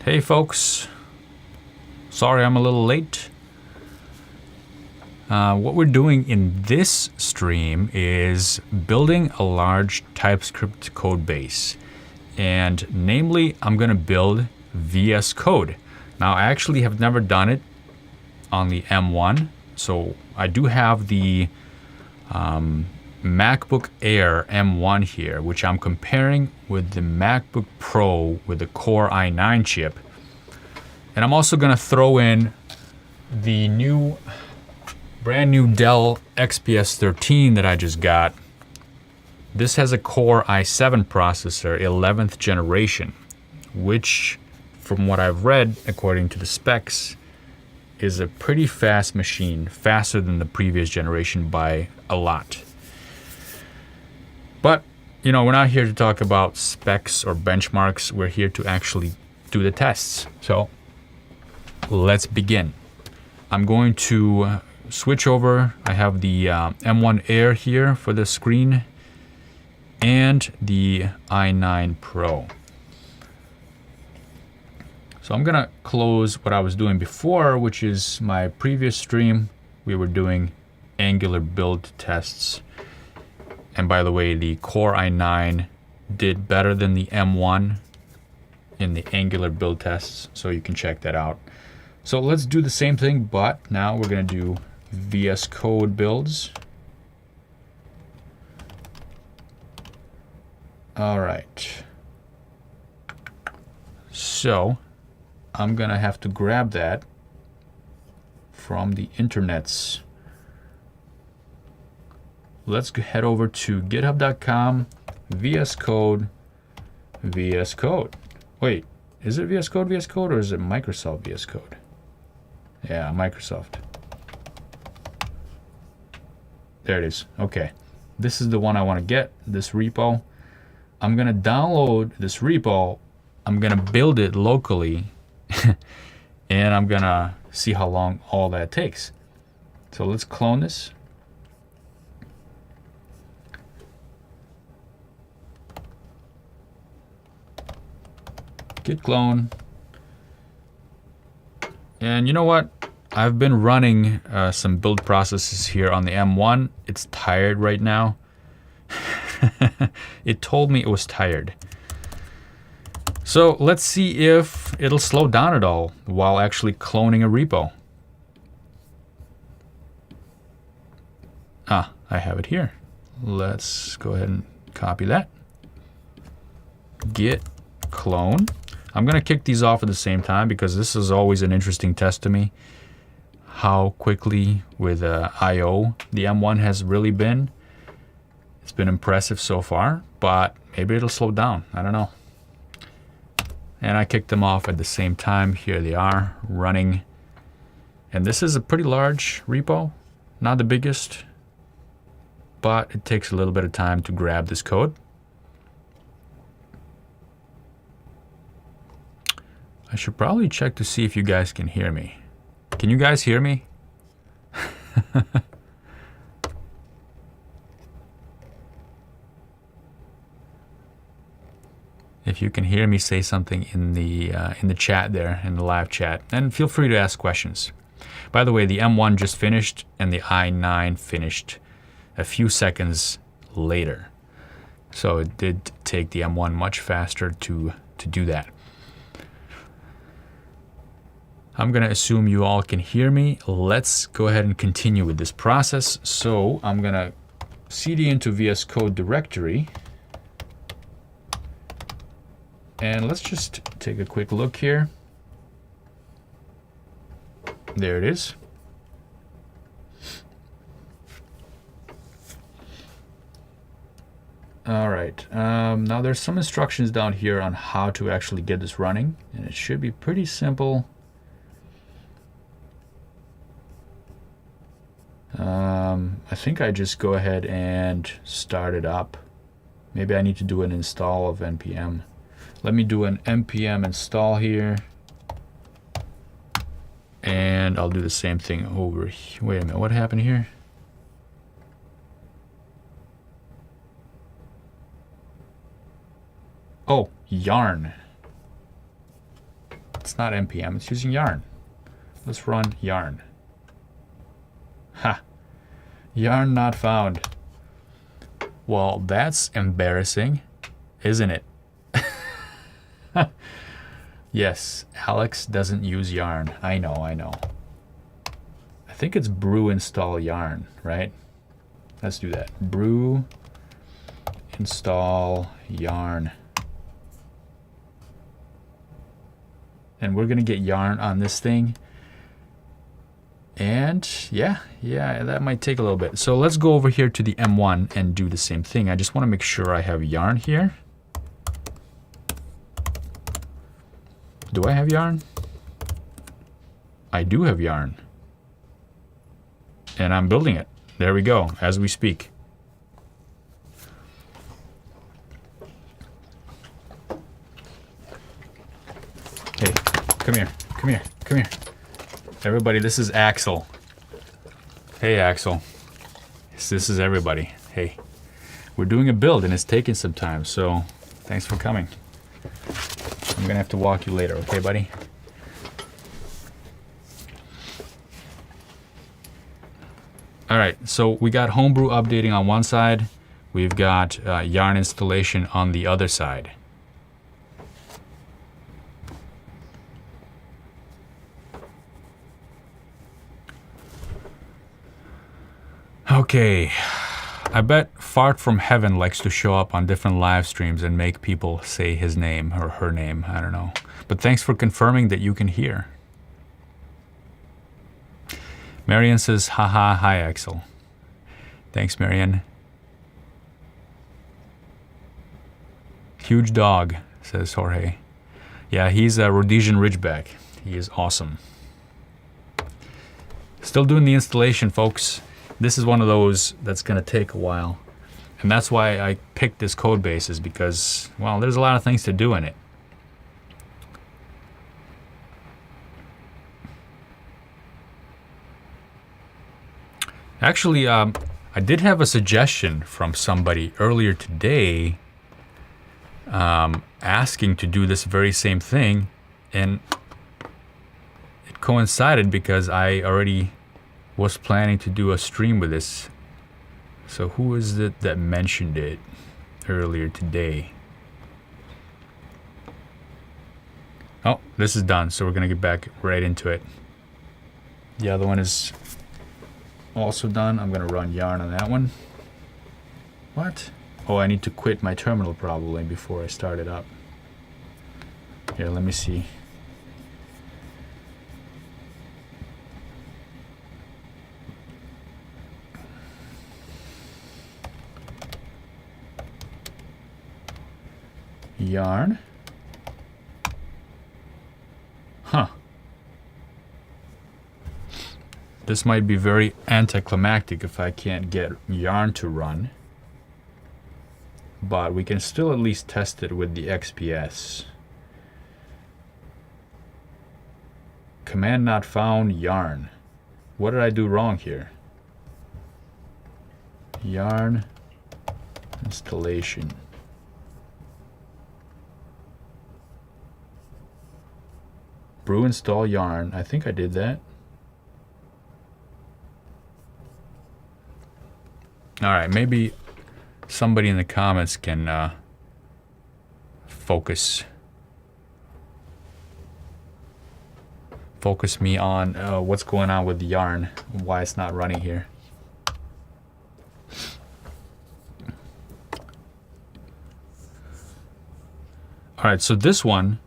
Hey folks, sorry I'm a little late. What we're doing in this stream is building a large TypeScript code base. And namely, I'm going to build VSCode. Now, I actually have never done it on the M1. So I do have the MacBook Air M1 here, which I'm comparing with the MacBook Pro with the Core i9 chip. And I'm also going to throw in the brand new Dell XPS 13 that I just got. This has a Core i7 processor, 11th generation, which, from what I've read, according to the specs, is a pretty fast machine, faster than the previous generation by a lot. But, you know, we're not here to talk about specs or benchmarks. We're here to actually do the tests. So let's begin. I'm going to switch over. I have the M1 Air here for the screen and the i9 Pro. So I'm gonna close what I was doing before, which is my previous stream. We were doing Angular build tests. And by the way, the Core i9 did better than the M1 in the Angular build tests, so you can check that out. So let's do the same thing, but now we're gonna do VSCode builds. All right. So I'm gonna have to grab that from the internets. Let's head over to github.com, VSCode. Wait, is it VSCode or is it Microsoft VSCode? Yeah, Microsoft. There it is. Okay. This is the one I want to get, this repo. I'm going to download this repo. I'm going to build it locally. And I'm going to see how long all that takes. So let's clone this. Git clone. And you know what? I've been running some build processes here on the M1. It's tired right now. It told me it was tired. So let's see if it'll slow down at all while actually cloning a repo. Ah, I have it here. Let's go ahead and copy that. Git clone. I'm going to kick these off at the same time because this is always an interesting test to me. How quickly with I/O the M1 has really been. It's been impressive so far, but maybe it'll slow down. I don't know. And I kicked them off at the same time. Here they are running. And this is a pretty large repo. Not the biggest, but it takes a little bit of time to grab this code. I should probably check to see if you guys can hear me. Can you guys hear me? If you can hear me, say something in the chat there, in the live chat, and feel free to ask questions. By the way, the M1 just finished, and the i9 finished a few seconds later. So it did take the M1 much faster to do that. I'm going to assume you all can hear me. Let's go ahead and continue with this process. So I'm going to cd into VSCode directory. And let's just take a quick look here. There it is. All right. Now there's some instructions down here on how to actually get this running. And it should be pretty simple. I think I just go ahead and start it up. Maybe I need to do an install of npm. Let me do an npm install here. And I'll do the same thing over here. Wait a minute, what happened here? Oh, yarn. It's not npm, it's using yarn. Let's run yarn. Ha! Yarn not found. Well, that's embarrassing, isn't it? Yes, Alex doesn't use yarn. I know. I think it's brew install yarn, right? Let's do that. Brew install yarn. And we're gonna get yarn on this thing. And yeah, that might take a little bit. So let's go over here to the M1 and do the same thing. I just want to make sure I have yarn here. Do I have yarn? I do have yarn. And I'm building it. There we go, as we speak. Hey, come here. Everybody, this is Axel. Hey, Axel. This is everybody. Hey, we're doing a build and it's taking some time, so thanks for coming. I'm gonna have to walk you later, okay, buddy? All right, so we got Homebrew updating on one side. We've got yarn installation on the other side. Okay, I bet Fart from Heaven likes to show up on different live streams and make people say his name or her name, I don't know. But thanks for confirming that you can hear. Marian says, haha, hi Axel. Thanks, Marian. Huge dog, says Jorge. Yeah, he's a Rhodesian Ridgeback. He is awesome. Still doing the installation, folks. This is one of those that's gonna take a while. And that's why I picked this code base, is because, well, there's a lot of things to do in it. Actually, I did have a suggestion from somebody earlier today asking to do this very same thing, and it coincided because I already was planning to do a stream with this. So who is it that mentioned it earlier today? Oh, this is done, so we're gonna get back right into it. The other one is also done. I'm gonna run yarn on that one. What? Oh, I need to quit my terminal probably before I start it up. Here, let me see. Yarn. Huh. This might be very anticlimactic if I can't get yarn to run. But we can still at least test it with the XPS. Command not found, yarn. What did I do wrong here? Yarn installation. Brew install yarn. I think I did that. All right, maybe somebody in the comments can focus me on what's going on with the yarn, why it's not running here. All right, so this one,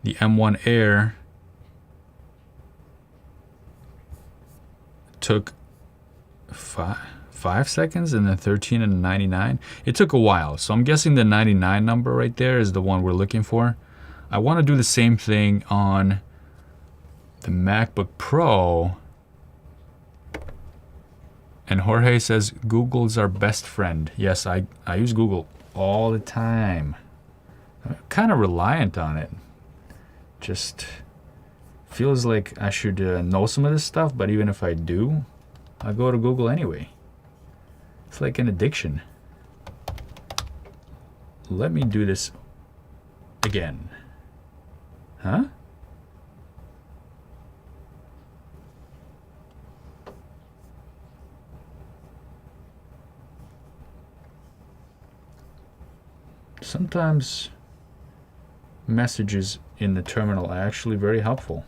the M1 Air, took 5 seconds, and then 13 and 99. It took a while, so I'm guessing the 99 number right there is the one we're looking for. I want to do the same thing on the MacBook Pro. And Jorge says Google's our best friend. Yes, I use Google all the time. I'm kind of reliant on it. Just feels like I should know some of this stuff, but even if I do, I go to Google anyway. It's like an addiction. Let me do this again. Huh? Sometimes messages in the terminal are actually very helpful.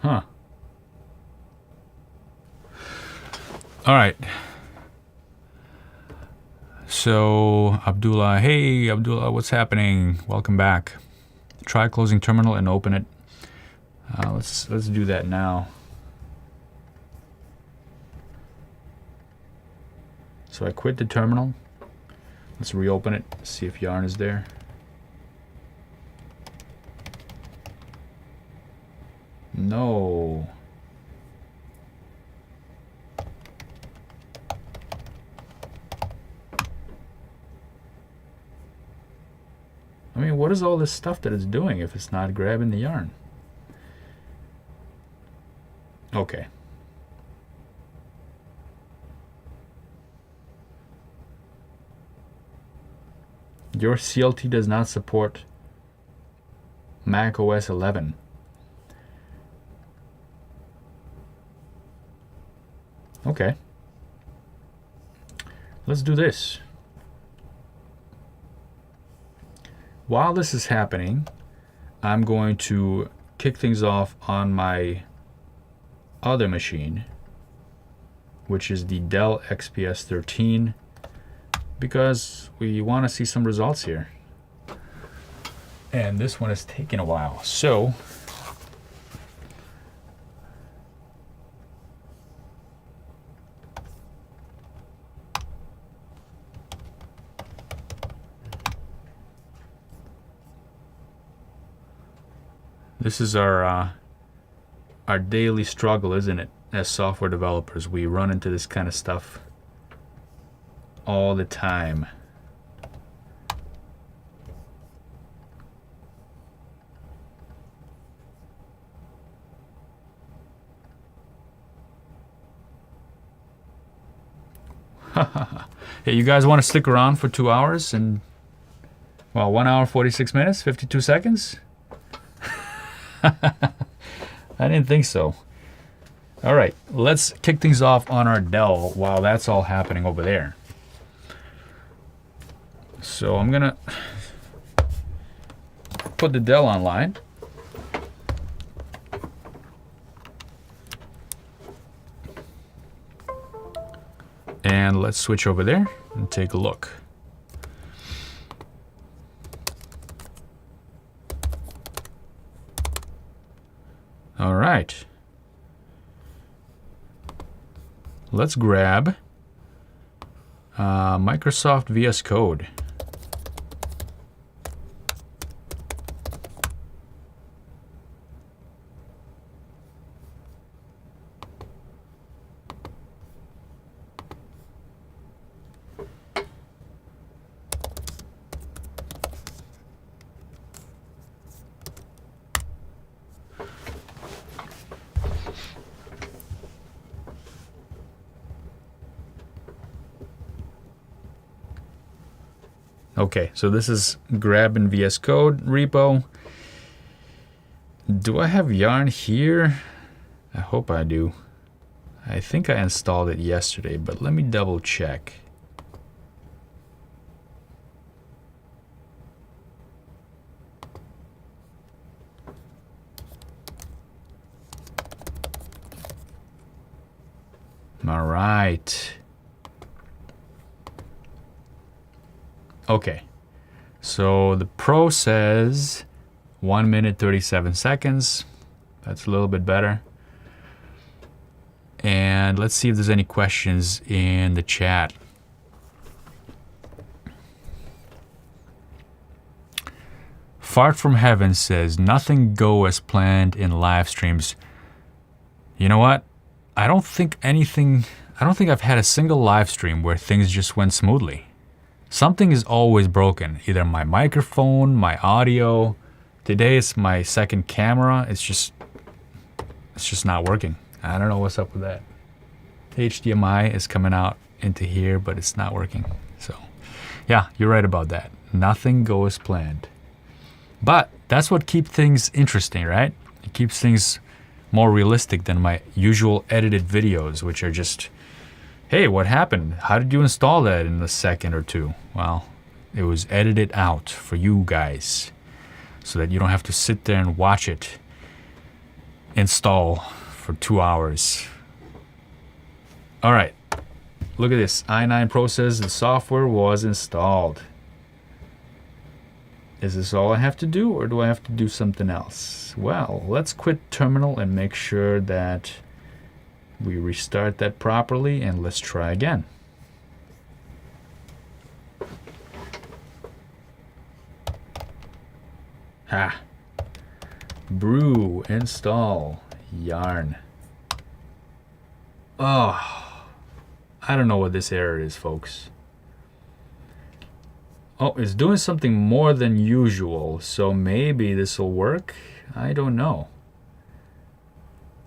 Huh. All right. So Abdullah, hey Abdullah, what's happening? Welcome back. Try closing terminal and open it. Let's do that now. So I quit the terminal. Let's reopen it. See if Yarn is there. No. I mean, what is all this stuff that it's doing if it's not grabbing the yarn? Okay. Your CLT does not support Mac OS 11. Okay. Let's do this. While this is happening, I'm going to kick things off on my other machine, which is the Dell XPS 13, because we want to see some results here. And this one is taking a while. So this is our daily struggle, isn't it? As software developers, we run into this kind of stuff all the time. Hey, you guys want to stick around for 2 hours and, well, 1 hour 46 minutes, 52 seconds? I didn't think so. All right, let's kick things off on our Dell while that's all happening over there. So I'm gonna put the Dell online. And let's switch over there and take a look. All right. Let's grab Microsoft VSCode. Okay, so this is grabbing VSCode repo. Do I have yarn here? I hope I do. I think I installed it yesterday, but let me double check. All right. Okay, so the Pro says 1 minute 37 seconds. That's a little bit better. And let's see if there's any questions in the chat. Fart from Heaven says, nothing go as planned in live streams. You know what? I don't think I've had a single live stream where things just went smoothly. Something is always broken, either my microphone, my audio. Today it's my second camera. It's just not working. I don't know what's up with that. HDMI is coming out into here, but it's not working. So yeah, you're right about that. Nothing goes planned. But that's what keeps things interesting, right? It keeps things more realistic than my usual edited videos, which are just, hey, what happened? How did you install that in a second or two? Well, it was edited out for you guys so that you don't have to sit there and watch it install for 2 hours. All right, look at this. i9 process, the software was installed. Is this all I have to do, or do I have to do something else? Well, let's quit terminal and make sure that we restart that properly, and let's try again. Ha! Brew, install, yarn. Oh, I don't know what this error is, folks. Oh, it's doing something more than usual, so maybe this will work. I don't know.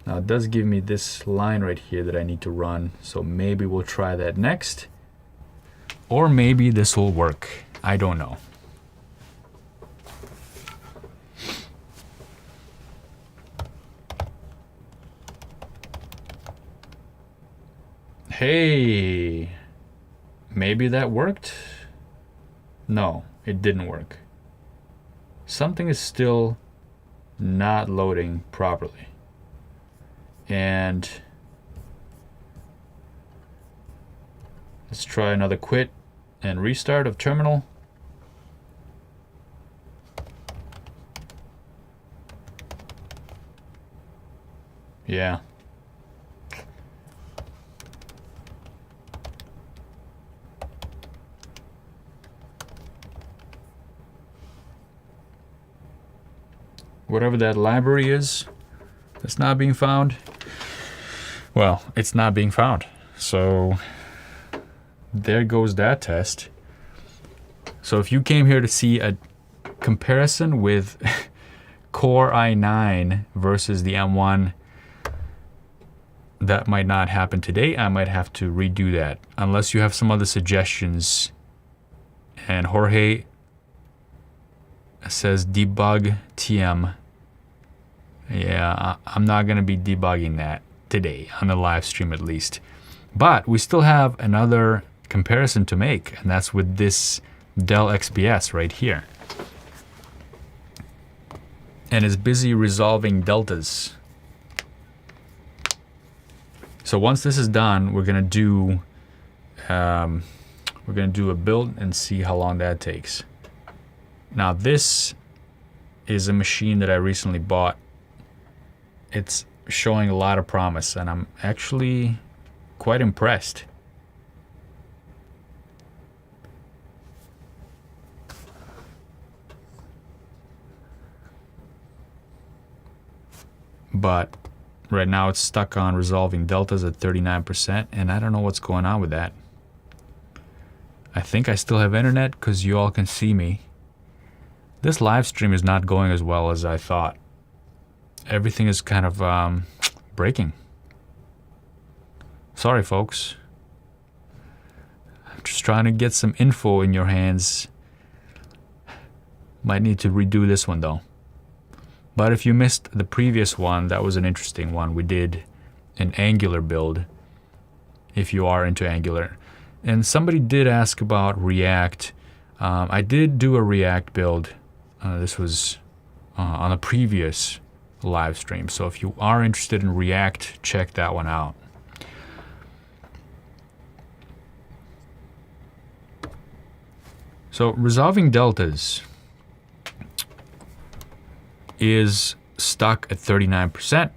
Now it does give me this line right here that I need to run, so maybe we'll try that next. Or maybe this will work. I don't know. Hey, maybe that worked? No, it didn't work. Something is still not loading properly. And let's try another quit and restart of terminal. Yeah. Whatever that library is that's not being found, well, it's not being found. So there goes that test. So if you came here to see a comparison with Core i9 versus the M1, that might not happen today. I might have to redo that unless you have some other suggestions. And Jorge says debug TM. Yeah, I'm not going to be debugging that today on the live stream at least. But we still have another comparison to make, and that's with this Dell XPS right here. And it's busy resolving deltas. So once this is done, we're going to do a build and see how long that takes. Now this is a machine that I recently bought. It's showing a lot of promise, and I'm actually quite impressed. But right now it's stuck on resolving deltas at 39%, and I don't know what's going on with that. I think I still have internet because you all can see me. This live stream is not going as well as I thought. Everything is kind of breaking. Sorry, folks. I'm just trying to get some info in your hands. Might need to redo this one though. But if you missed the previous one, that was an interesting one. We did an Angular build, if you are into Angular. And somebody did ask about React. I did do a React build. This was on a previous live stream. So if you are interested in React, check that one out. So resolving deltas is stuck at 39%,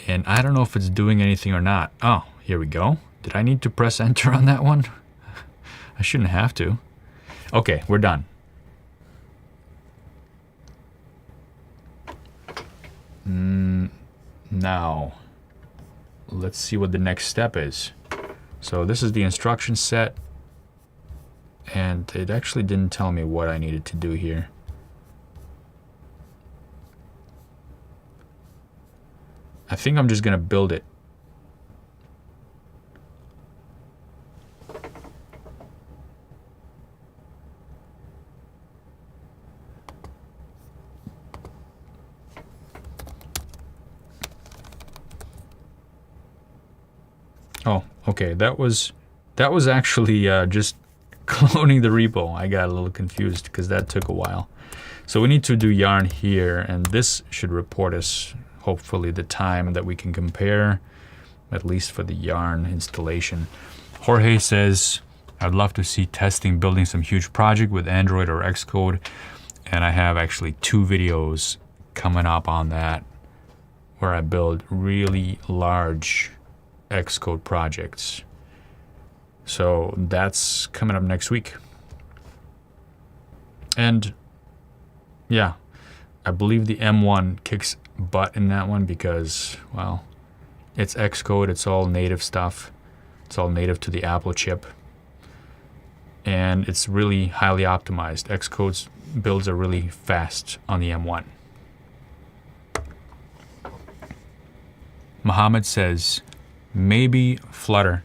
and I don't know if it's doing anything or not. Oh, here we go. Did I need to press enter on that one? I shouldn't have to. Okay, we're done. Now, let's see what the next step is. So this is the instruction set, and it actually didn't tell me what I needed to do here. I think I'm just gonna build it. Oh, okay, that was actually just cloning the repo. I got a little confused because that took a while. So we need to do yarn here, and this should report us hopefully the time that we can compare, at least for the yarn installation. Jorge says, I'd love to see testing building some huge project with Android or Xcode, and I have actually 2 videos coming up on that where I build really large Xcode projects. So that's coming up next week. And yeah, I believe the M1 kicks butt in that one because, well, it's Xcode, it's all native stuff. It's all native to the Apple chip. And it's really highly optimized. Xcode's builds are really fast on the M1. Mohammed says, maybe Flutter.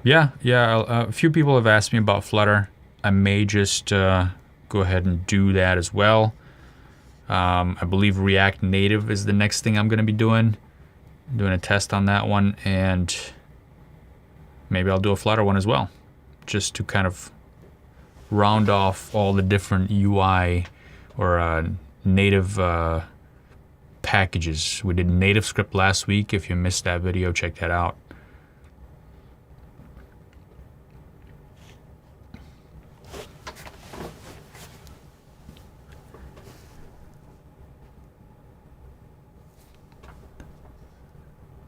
Yeah, a few people have asked me about Flutter. I may just go ahead and do that as well. I believe React Native is the next thing I'm going to be doing a test on that one, and maybe I'll do a Flutter one as well, just to kind of round off all the different UI or native packages. We did native script last week. If you missed that video, check that out.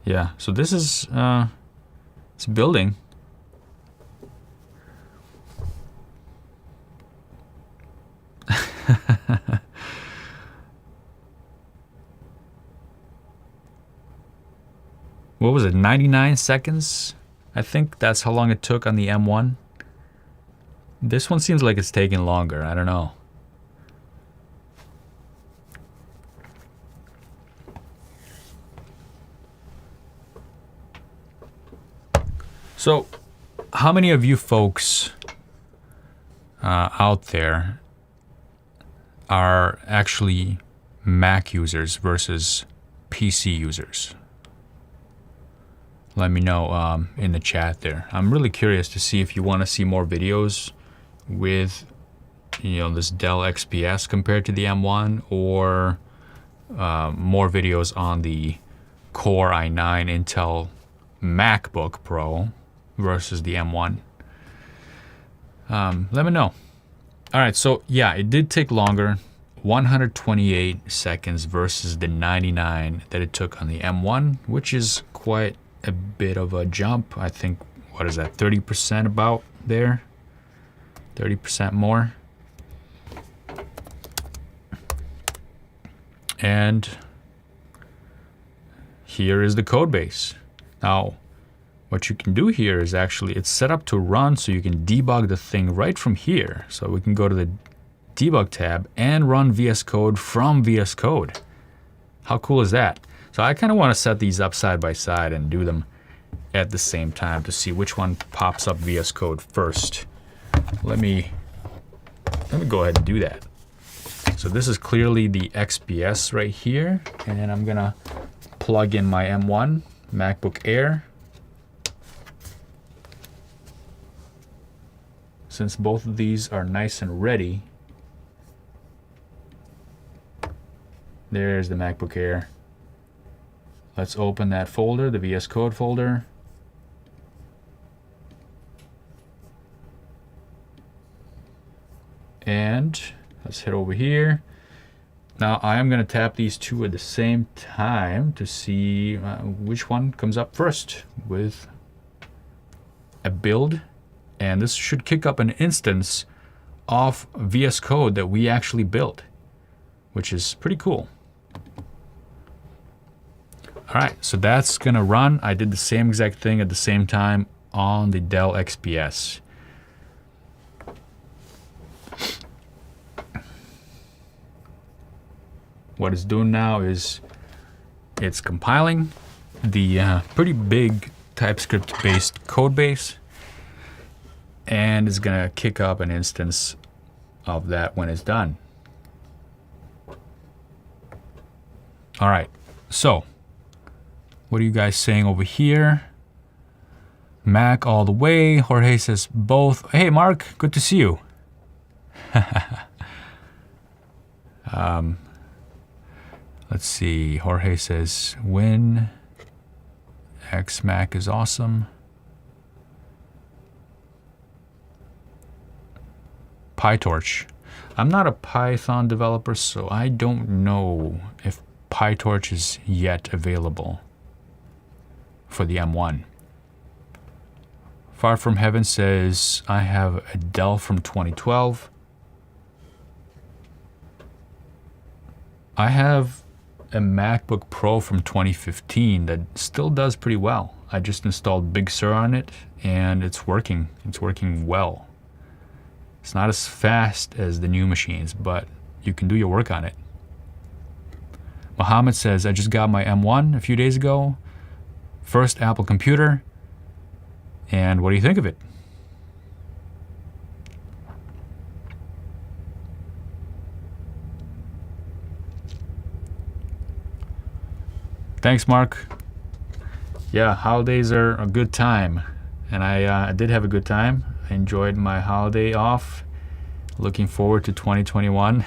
Yeah, so this is it's building. What was it, 99 seconds? I think that's how long it took on the M1. This one seems like it's taking longer. I don't know. So, how many of you folks out there are actually Mac users versus PC users? Let me know in the chat there. I'm really curious to see if you want to see more videos with, you know, this Dell XPS compared to the M1, or more videos on the Core i9 Intel MacBook Pro versus the M1. Let me know. All right, so yeah, it did take longer, 128 seconds versus the 99 that it took on the M1, which is quite a bit of a jump. I think, what is that, 30% about there? 30% more. And here is the code base. Now, what you can do here is actually, it's set up to run so you can debug the thing right from here. So we can go to the debug tab and run VS Code from VS Code. How cool is that? So I kind of want to set these up side by side and do them at the same time to see which one pops up VS Code first. Let me go ahead and do that. So this is clearly the XPS right here, and I'm gonna plug in my M1 MacBook Air. Since both of these are nice and ready, there's the MacBook Air. Let's open that folder, the VS Code folder. And let's head over here. Now I am going to tap these two at the same time to see which one comes up first with a build. And this should kick up an instance of VS Code that we actually built, which is pretty cool. All right, so that's gonna run. I did the same exact thing at the same time on the Dell XPS. What it's doing now is it's compiling the pretty big TypeScript-based code base, and it's gonna kick up an instance of that when it's done. All right, so what are you guys saying over here? Mac all the way. Jorge says both. Hey, Mark, good to see you. Let's see. Jorge says Win X Mac is awesome. PyTorch. I'm not a Python developer, so I don't know if PyTorch is yet available for the M1. Far From Heaven says, I have a Dell from 2012. I have a MacBook Pro from 2015 that still does pretty well. I just installed Big Sur on it and it's working. It's working well. It's not as fast as the new machines, but you can do your work on it. Mohammed says, I just got my M1 a few days ago. First Apple computer. And what do you think of it? Thanks, Mark. Yeah, holidays are a good time. And I did have a good time. I enjoyed my holiday off. Looking forward to 2021.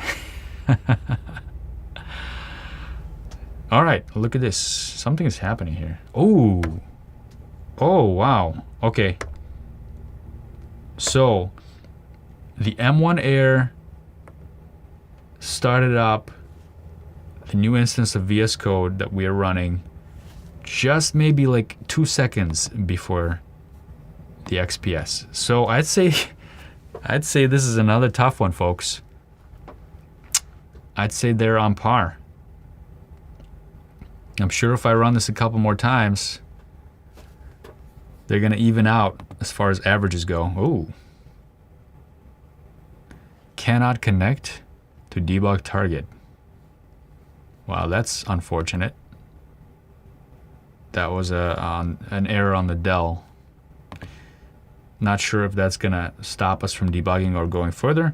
All right, look at this. Something is happening here. Oh, wow. Okay. So, the M1 Air started up the new instance of VSCode that we are running just maybe like 2 seconds before the XPS. So I'd say this is another tough one, folks. I'd say they're on par. I'm sure if I run this a couple more times, they're gonna even out as far as averages go. Ooh. Cannot connect to debug target. Wow, that's unfortunate. That was an error on the Dell. Not sure if that's gonna stop us from debugging or going further,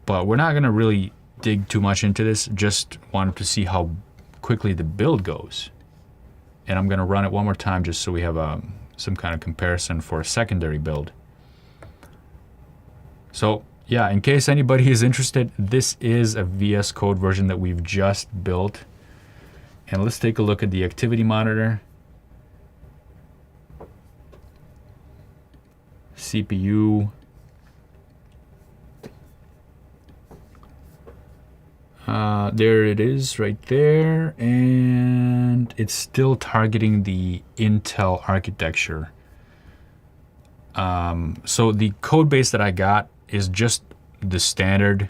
but we're not gonna really dig too much into this. Just wanted to see how quickly the build goes. And I'm gonna run it one more time just so we have some kind of comparison for a secondary build. So yeah, in case anybody is interested, this is a VS Code version that we've just built. And let's take a look at the activity monitor. CPU. There it is right there, and it's still targeting the Intel architecture. So the code base that I got is just the standard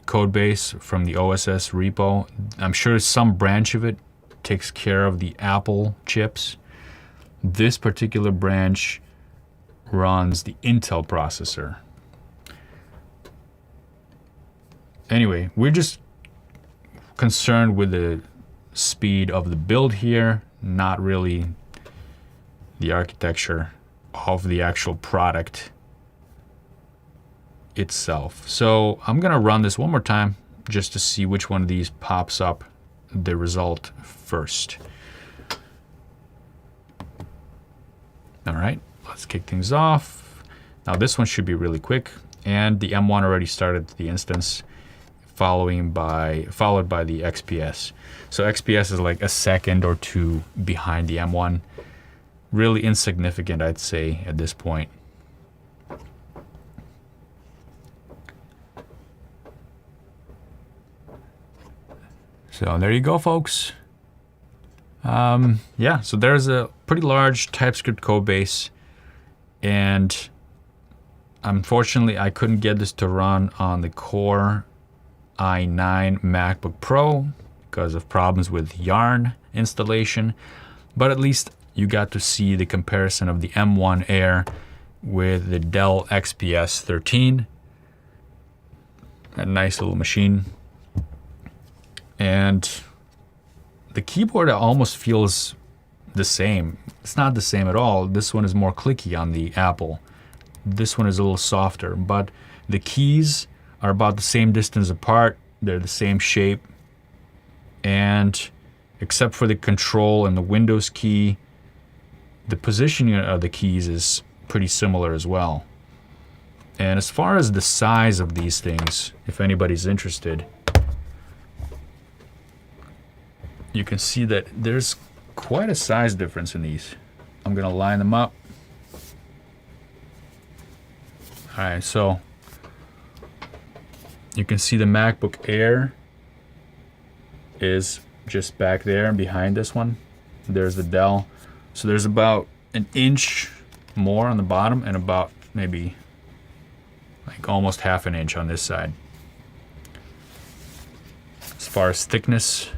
code base from the OSS repo. I'm sure some branch of it takes care of the Apple chips. This particular branch runs the Intel processor. Anyway, we're just concerned with the speed of the build here, not really the architecture of the actual product itself. So I'm gonna run this one more time just to see which one of these pops up the result first. All right, let's kick things off. Now this one should be really quick, and the M1 already started the instance, followed by the XPS. So XPS is like a second or two behind the M1. Really insignificant, I'd say, at this point. So there you go, folks. Yeah, so there's a pretty large TypeScript code base, and unfortunately I couldn't get this to run on the Core i9 MacBook Pro because of problems with Yarn installation, but at least you got to see the comparison of the M1 Air with the Dell XPS 13. A nice little machine. And the keyboard almost feels the same. It's not the same at all. This one is more clicky on the Apple. This one is a little softer, but the keys are about the same distance apart. They're the same shape. And except for the control and the Windows key, the positioning of the keys is pretty similar as well. And as far as the size of these things, if anybody's interested, you can see that there's quite a size difference in these. I'm gonna line them up. All right, so you can see the MacBook Air is just back there behind this one. There's the Dell. So there's about an inch more on the bottom and about maybe like almost half an inch on this side. As far as thickness,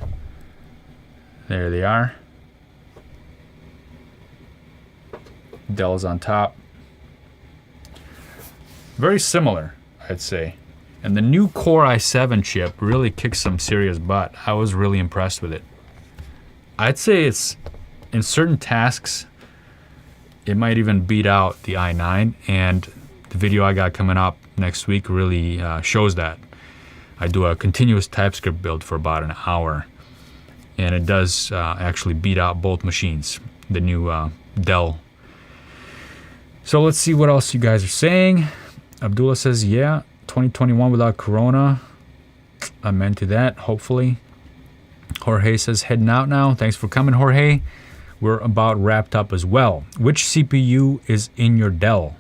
there they are. Dell's on top. Very similar, I'd say. And the new Core i7 chip really kicks some serious butt. I was really impressed with it. I'd say it's, in certain tasks, it might even beat out the i9, and the video I got coming up next week really shows that. I do a continuous TypeScript build for about an hour, and it does actually beat out both machines, the new Dell. So let's see what else you guys are saying. Abdullah says, yeah, 2021 without Corona. I'm into that, hopefully. Jorge says, heading out now. Thanks for coming, Jorge. We're about wrapped up as well. Which CPU is in your Dell?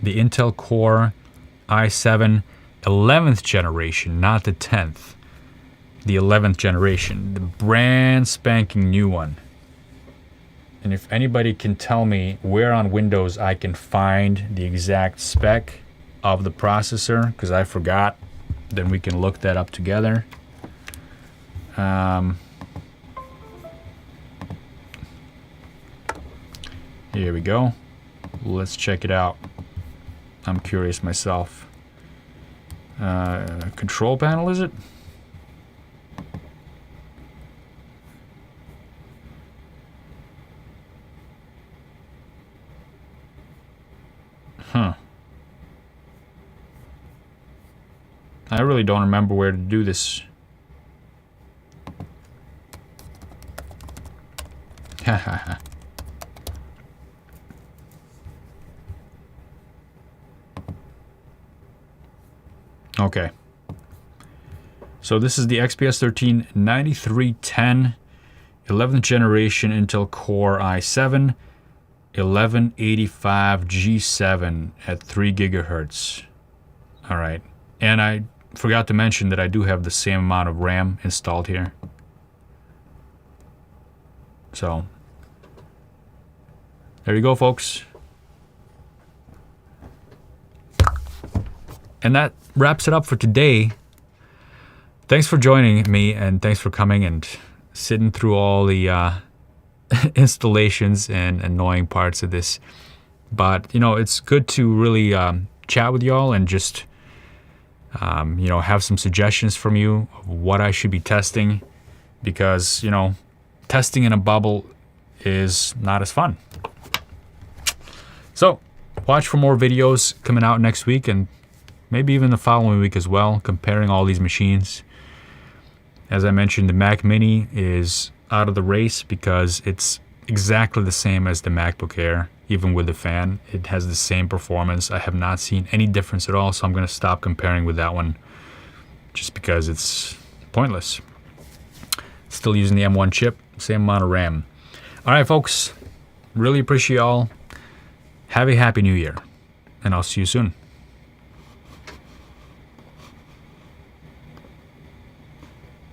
The Intel Core i7 11th generation, not the 10th. The 11th generation, the brand spanking new one. And if anybody can tell me where on Windows I can find the exact spec of the processor, because I forgot, then we can look that up together. Here we go. Let's check it out. I'm curious myself. Control panel, is it? Huh. I really don't remember where to do this. Okay. So this is the XPS 13 9310 11th generation Intel Core i7 1185 G7 at 3 gigahertz. All right. And I forgot to mention that I do have the same amount of RAM installed here. So there you go, folks. And that wraps it up for today. Thanks for joining me, and thanks for coming and sitting through all the installations and annoying parts of this. But, you know, it's good to really chat with y'all and just, you know, have some suggestions from you of what I should be testing, because, you know, testing in a bubble is not as fun. So watch for more videos coming out next week, and maybe even the following week as well, comparing all these machines. As I mentioned, the Mac Mini is out of the race because it's exactly the same as the MacBook Air, even with the fan. It has the same performance. I have not seen any difference at all, so I'm going to stop comparing with that one just because it's pointless. Still using the M1 chip, same amount of RAM. All right, folks, really appreciate y'all. Have a happy new year, and I'll see you soon.